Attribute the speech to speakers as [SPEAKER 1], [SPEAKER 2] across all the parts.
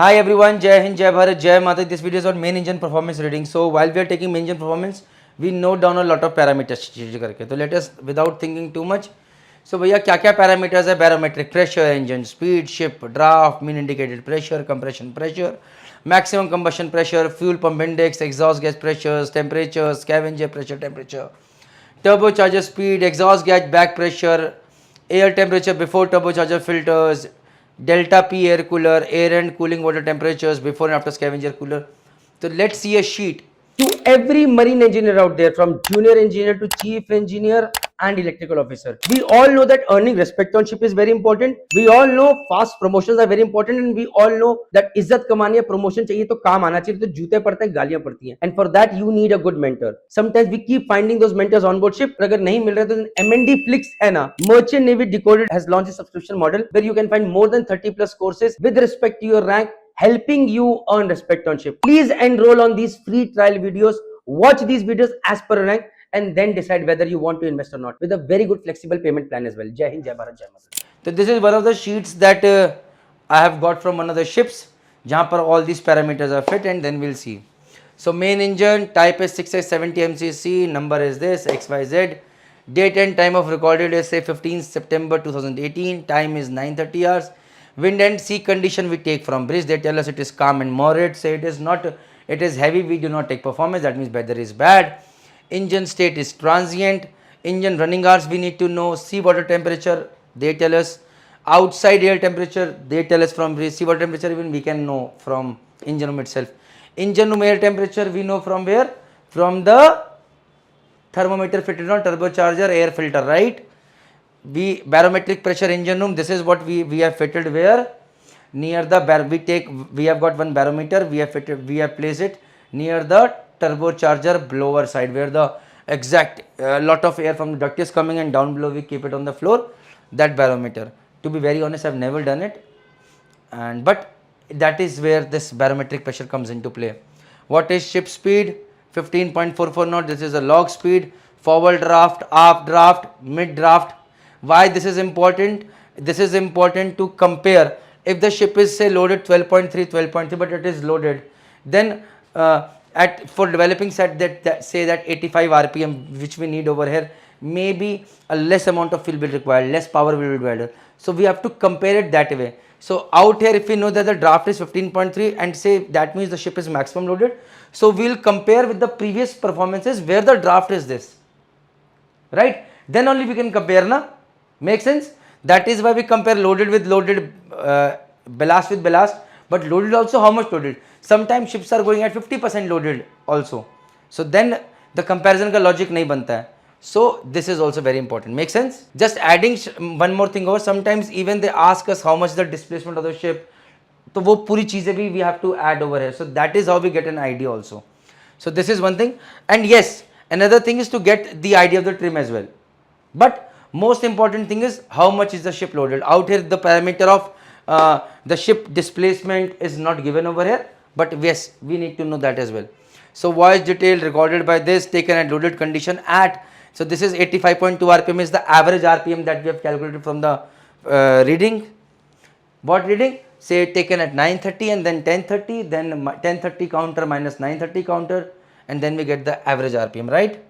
[SPEAKER 1] Hi everyone, Jai Hind, Jai Bharat, Jai Mata. This video is on main engine performance reading. So while we are taking main engine performance, we note down a lot of parameters चीज़ करके. तो let us without thinking too much. So भैया क्या क्या parameters है? Barometric pressure, engine speed, ship draft, mean indicated pressure, compression pressure, maximum combustion pressure, fuel pump index, exhaust gas pressures, temperature, scavenger pressure, temperature, turbocharger speed, exhaust gas back pressure, air temperature before turbocharger filters, delta P air cooler, air and cooling water temperatures before and after scavenger cooler. So let's see a sheet. To every marine engineer out there, from junior engineer to chief engineer and electrical officer, we all know that earning respect on ship is very important. We all know fast promotions are very important, and we all know that इज्जत कमानी है, promotion चाहिए तो काम आना चाहिए, तो जूते पड़ते हैं, गालियां पड़ती हैं, and for that you need a good mentor. Sometimes we keep finding those mentors on board ship, अगर नहीं मिल रहे तो M&D Flix है ना, Merchant Navy Decoded has launched a subscription model where you can find more than 30 plus courses with respect to your rank, helping you earn respect on ship. Please enroll on these free trial videos, watch these videos as per rank, and then decide whether you want to invest or not with a very good flexible payment plan as well. Jai Hind, Jai Bharat, Jai Mata. So this is one of the sheets that I have got from one of the ships, जहाँ पर all these parameters are fit, and then we'll see. So main engine type is 6X70 MCC, number is this XYZ, date and time of recorded is say 15 September 2018, time is 9:30 hours. Wind and sea condition we take from bridge, they tell us it is calm and moderate, say it is not, it is heavy, we do not take performance, that means weather is bad. Engine state is transient, engine running hours we need to know, sea water temperature they tell us, outside air temperature they tell us from bridge, sea water temperature even we can know from engine room itself. Engine room air temperature we know from where? From the thermometer fitted on turbocharger air filter, right? We barometric pressure engine room, this is what we have fitted where? Near the we have got one barometer, we have placed it near the turbocharger blower side where the exact lot of air from the duct is coming, and down below we keep it on the floor, that barometer. To be very honest, I've never done it, and but that is where this barometric pressure comes into play. What is ship speed? 15.44 knot, this is a log speed. Forward draft, aft draft, mid draft. Why this is important? This is important to compare. If the ship is say loaded 12.3, but it is loaded, then for developing set that say that 85 rpm which we need over here, maybe a less amount of fuel will be required, less power will be required. So we have to compare it that way. So out here if we know that the draft is 15.3 and say that means the ship is maximum loaded, so we will compare with the previous performances where the draft is this, right? Then only we can compare, na? Make sense? That is why we compare loaded with loaded, ballast with ballast, but loaded also how much loaded. Sometimes ships are going at 50% loaded also, so then the comparison ka logic nahi banta hai. So this is also very important. Make sense? Just adding one more thing over, sometimes even they ask us how much the displacement of the ship, तो वो पूरी चीज़ें भी we have to add over here. So that is how we get an idea also. So this is one thing, and yes, another thing is to get the idea of the trim as well. But most important thing is how much is the ship loaded. Out here the parameter of the ship displacement is not given over here, but yes, we need to know that as well. So voyage detail recorded by this, taken at loaded condition at, so this is 85.2 rpm is the average rpm that we have calculated from the reading. What reading? Say taken at 9:30 and then 10:30, then 10:30 counter minus 9:30 counter, and then we get the average rpm, right?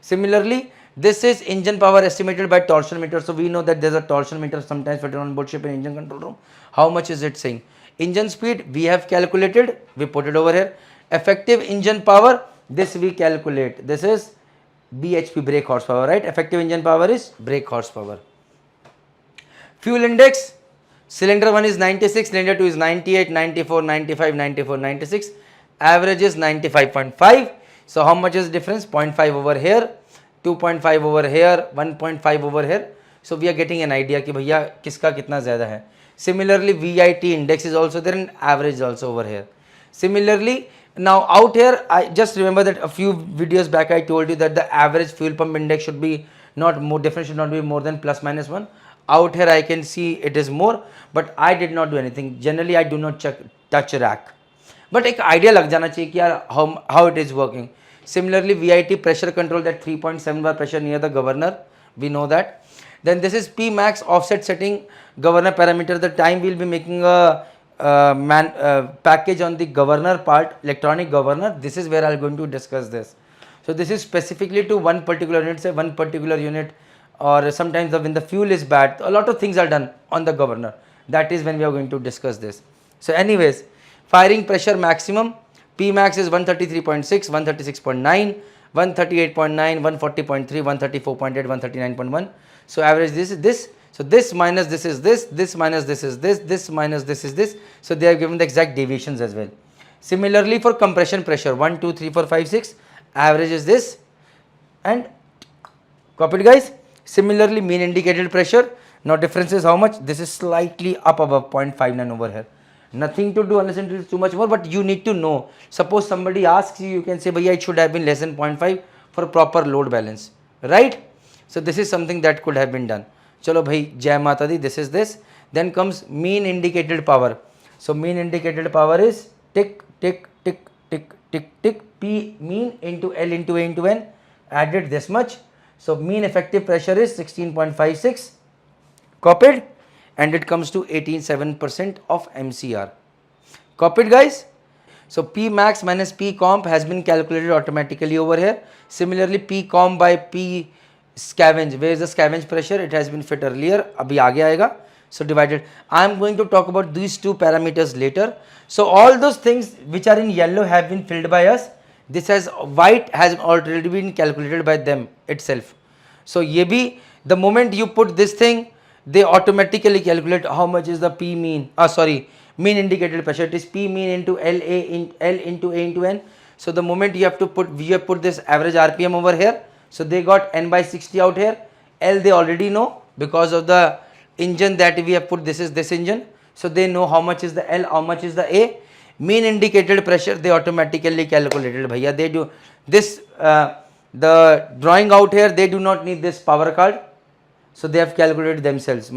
[SPEAKER 1] Similarly, this is engine power estimated by torsion meter. So we know that there's a torsion meter sometimes fitted on board ship in engine control room. How much is it saying? Engine speed we have calculated, we put it over here. Effective engine power, this we calculate. This is BHP, brake horsepower, right? Effective engine power is brake horsepower. Fuel index, cylinder 1 is 96, cylinder 2 is 98, 94, 95, 94, 96. Average is 95.5. So how much is difference? 0.5 over here, 2.5 over here, 1.5 over here. So we are getting an idea कि भैया किसका कितना ज़्यादा है. Similarly, VIT index is also there and average is also over here. Similarly, now out here, I just remember that a few videos back I told you that the average fuel pump index should be not more, difference should not be more than plus minus 1. Out here I can see it is more, but I did not do anything. Generally I do not touch rack. But एक idea लग जाना चाहिए कि यार how it is working. Similarly, VIT pressure control, that 3.7 bar pressure near the governor, we know that. Then this is P max offset setting governor parameter, the time we will be making a package on the governor part, electronic governor. This is where I'm going to discuss this. So this is specifically to one particular unit, say one particular unit, or sometimes when the fuel is bad, a lot of things are done on the governor. That is when we are going to discuss this. So anyways, firing pressure maximum, P max is 133.6, 136.9, 138.9, 140.3, 134.8, 139.1. So average this is this. So this minus this is this minus this is this minus this is this. So they have given the exact deviations as well. Similarly for compression pressure, 1, 2, 3, 4, 5, 6, average is this, and copied guys. Similarly mean indicated pressure, now difference is how much? This is slightly up above 0.59 over here. Nothing to do unless it is too much more, but you need to know. Suppose somebody asks you, you can say, bhaiya, it should have been less than 0.5 for proper load balance, right? So this is something that could have been done. Chalo bhai, Jai Mata Di, this is this. Then comes mean indicated power. So mean indicated power is tick, tick, tick, tick, tick, tick, P mean into L into A into N, added this much. So mean effective pressure is 16.56, copied, and it comes to 87% of MCR. Copied guys? So P max minus P comp has been calculated automatically over here. Similarly P comp by P scavenge, where is the scavenge pressure? It has been fit earlier, abhi aage aayega. So divided. I am going to talk about these two parameters later. So all those things which are in yellow have been filled by us. This has white has already been calculated by them itself. So ye bhi, the moment you put this thing, they automatically calculate how much is the P mean, mean indicated pressure. It is P mean into L into A into N. So the moment you have put this average RPM over here. So they got N by 60 out here. L they already know because of the engine that we have put. This is this engine. So they know how much is the L, how much is the A. Mean indicated pressure they automatically calculated. Bhaiya, they do this. The drawing out here, they do not need this power card. So they have calculated themselves.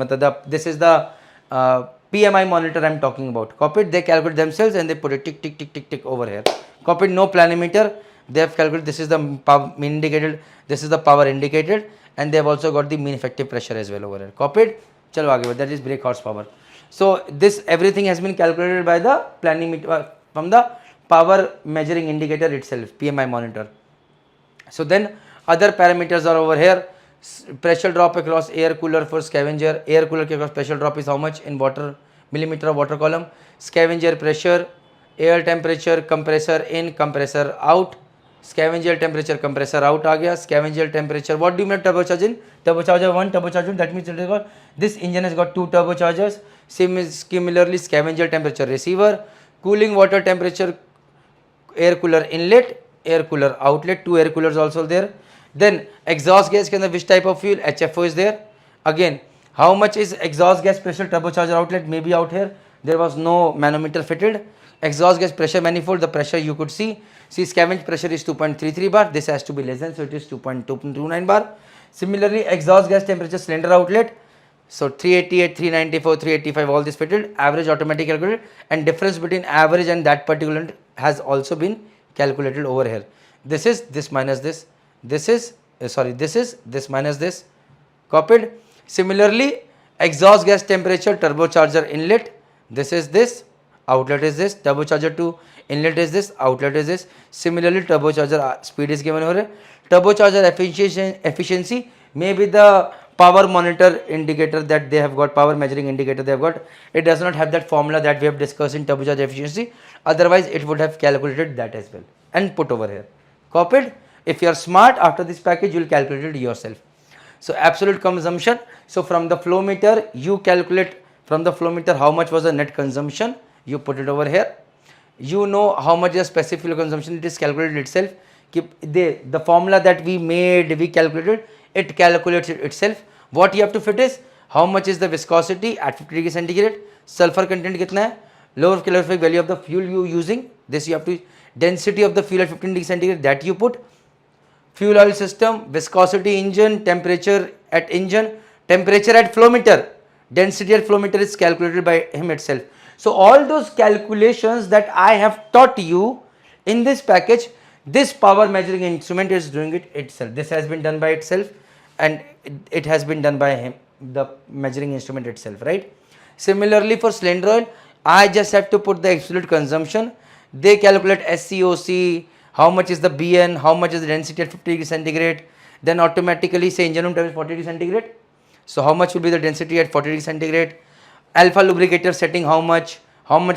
[SPEAKER 1] This is the PMI monitor I am talking about. Copied, they calculate themselves and they put it tick tick tick tick tick over here. Copied, no planimeter. They have calculated this is the mean indicated, this is the power indicated, and they have also got the mean effective pressure as well over here. Copied. Chalo aage badh, that is brake horsepower. So this everything has been calculated by the planimeter from the power measuring indicator itself, PMI monitor. So then other parameters are over here. Pressure drop across air cooler for scavenger. Air cooler ke across pressure drop is how much in water, millimeter of water column. Scavenger pressure, air temperature, compressor in, compressor out. Scavenger temperature, compressor out aa gaya. Scavenger temperature, what do you mean turbocharge in? Turbocharger 1, turbocharger 2, that means this engine has got 2 turbochargers. Similarly scavenger temperature receiver, cooling water temperature, air cooler inlet, air cooler outlet, 2 air coolers also there. Then exhaust gas ke andar which type of fuel? HFO is there. Again, how much is exhaust gas pressure turbocharger outlet? Maybe out here there was no manometer fitted. Exhaust gas pressure manifold, the pressure you could see. See, scavenge pressure is 2.33 bar. This has to be less than, so it is 2.229 bar. Similarly, exhaust gas temperature cylinder outlet. So 388, 394, 385, all this fitted. Average automatic calculated, and difference between average and that particular unit has also been calculated over here. This is this minus this. This is this minus this. Copied. Similarly, exhaust gas temperature turbocharger inlet. This is this. Outlet is this. Turbocharger 2 inlet is this. Outlet is this. Similarly, turbocharger speed is given over here. Turbocharger efficiency may be the power monitor indicator that they have got, power measuring indicator they have got. It does not have that formula that we have discussed in turbocharger efficiency. Otherwise, it would have calculated that as well and put over here. Copied. If you are smart, after this package, you will calculate it yourself. So absolute consumption. So from the flow meter, you calculate from the flow meter how much was the net consumption. You put it over here. You know how much is specific fuel consumption. It is calculated itself. The formula that we made, we calculated, it calculates it itself. What you have to fit is how much is the viscosity at 50 degree centigrade, sulfur content kitna hai, lower calorific value of the fuel you using. This you have to, density of the fuel at 15 degree centigrade, that you put. Fuel oil system, viscosity engine, temperature at engine, temperature at flow meter, density at flow meter is calculated by him itself. So all those calculations that I have taught you in this package, this power measuring instrument is doing it itself. This has been done by itself, and it has been done by him, the measuring instrument itself, right? Similarly for cylinder oil, I just have to put the absolute consumption. They calculate SCOC, how much is the BN, how much is the density at 50 degrees centigrade. Then automatically say engine room temperature 40 degrees centigrade. So how much will be the density at 40 degrees centigrade? Alpha lubricator setting how much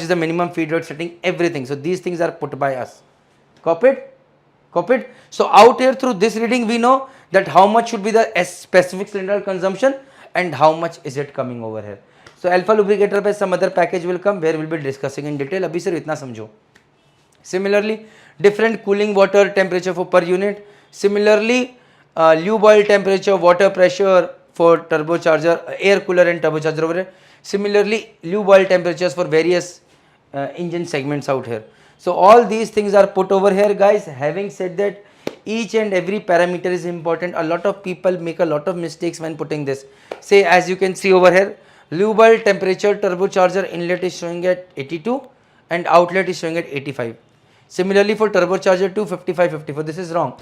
[SPEAKER 1] is the minimum feed rate setting, everything. So these things are put by us. Copied? Copied? So out here through this reading we know that how much should be the specific cylinder consumption and how much is it coming over here. So alpha lubricator पे some other package will come where we'll be discussing in detail. अभी सिर्फ इतना समझो. Similarly, different cooling water temperature for per unit. Similarly, lube oil temperature, water pressure for turbocharger, air cooler and turbocharger over here. Similarly, lube oil temperatures for various engine segments out here. So all these things are put over here, guys. Having said that, each and every parameter is important. A lot of people make a lot of mistakes when putting this. Say, as you can see over here, lube oil temperature turbocharger inlet is showing at 82 and outlet is showing at 85. Similarly for turbocharger 2, 55, 54. This is wrong.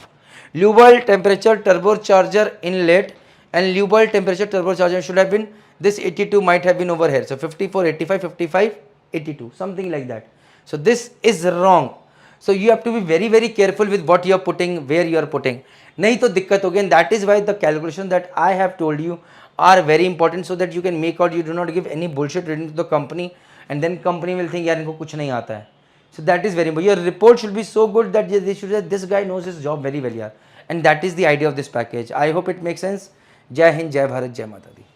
[SPEAKER 1] Lube oil temperature turbocharger inlet and lube oil temperature turbocharger should have been, this 82 might have been over here. So 54, 85, 55, 82, something like that. So this is wrong. So you have to be very, very careful with what you are putting, where you are putting. नहीं तो दिक्कत होगी, and that is why the calculation that I have told you are very important, so that you can make out, you do not give any bullshit reading to the company and then company will think यार इनको कुछ नहीं आता है. So that is very important. Your report should be so good that they should say this guy knows his job very well, yaar. And that is the idea of this package. I hope it makes sense. Jai Hind, Jai Bharat, Jai Mata Di.